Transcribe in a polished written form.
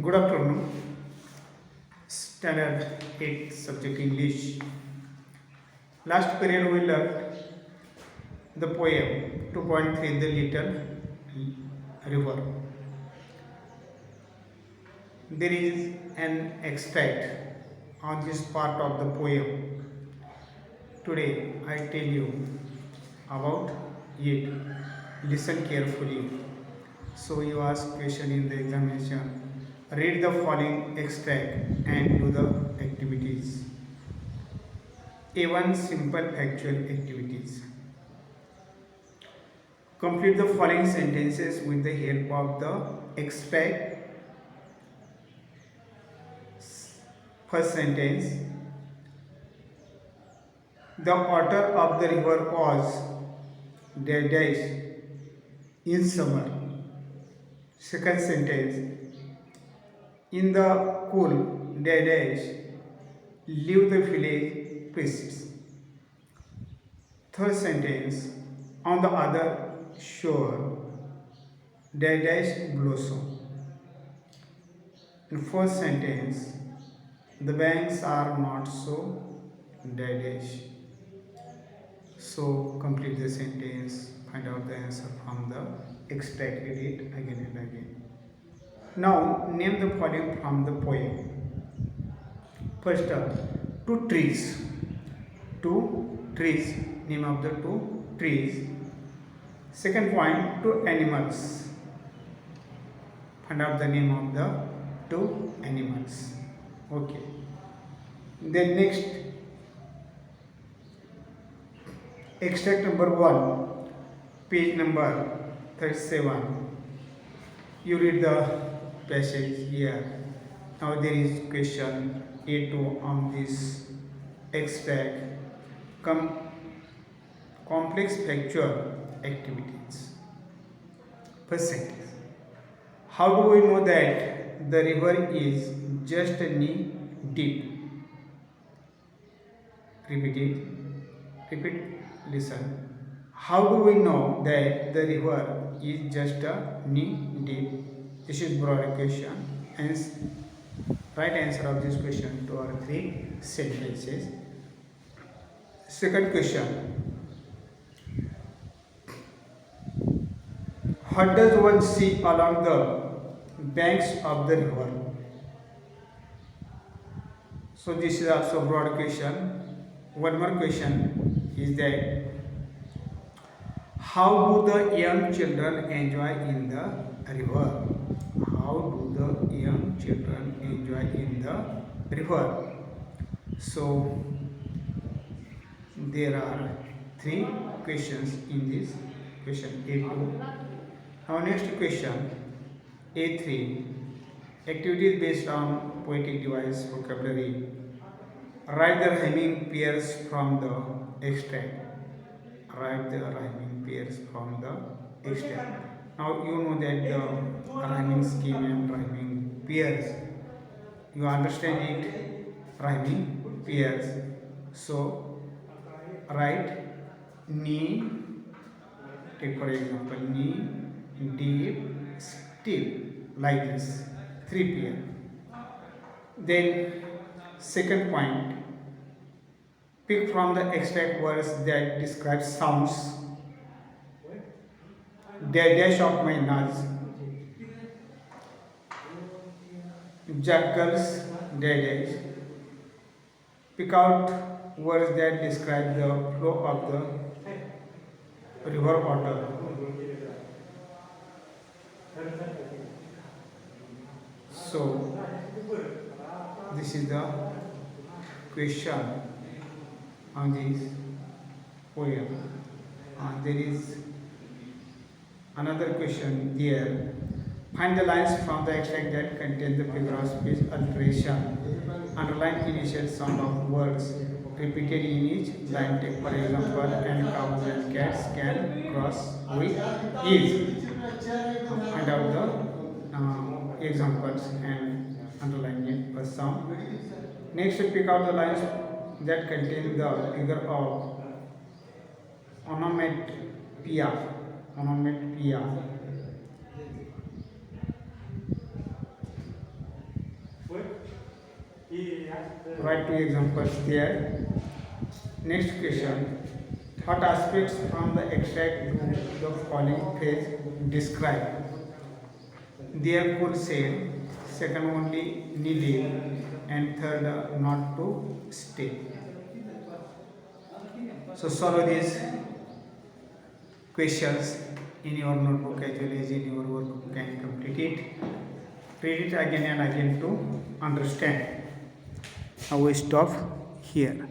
Good afternoon. Standard 8 subject English. Last period we learned the poem 2.3 The Little River. There is an extract on this part of the poem. Today I tell you about it. Listen carefully. So you ask question in the examination. Read the following extract and do the activities. A1 simple factual activities. Complete the following sentences with the help of the extract. First sentence. The water of the river was dash in summer. Second sentence. In the cool dash leave the village priests. Third sentence. On the other shore dash blossom. In fourth sentence. The banks are not so dash. So complete the sentence, find out the answer from the extract, read it again and again. Now name the following from the poem. First up, two trees. Two trees, name of the two trees. Second point, two animals. Find out the name of the two animals. Okay. Then next, extract number 1, page number 37. You read the passage here. Now there is question A2 on this extract. Complex factual activities. First sentence. How do we know that the river is just knee deep? Repeat it. Repeat. Listen. How do we know that the river is just a knee deep? This is broad question. Hence, right answer of this question 2 or 3 sentences. Second question. What does one see along the banks of the river? So this is also broad question. One more question is that how do the young children enjoy in the river? How do the young children enjoy in the river? So there are 3 questions in this question A2. Now next question A3. Activities based on poetic device vocabulary. Write the rhyming pairs from the extract. Write the rhyming pairs from the extract. Now you know that the rhyming scheme and rhyming pairs. You understand it? Rhyming pairs. So write knee. Take for example knee, deep, steep, like this. 3 pair. Then second point. Pick from the extract words that describe sounds. Dash of my nose. Jackals, dash. Pick out words that describe the flow of the river water. So this is the question on this poem. There is another question there. Find the lines from the extract that contain the figure of speech alteration. Underline initial sound of words repeated in each line. Take for example, and cows and cats can cross with ease. Find out the examples and underline it per sound. Next, pick out the lines that contain the figure of onomatopoeia. Write two examples there. Next question. What aspects from the extract do the following phrase describe? Therefore said, second only needed, and third not to stay. So solve these questions in your notebook as well as in your workbook. You can complete it. Read it again and again to understand. Now we stop here.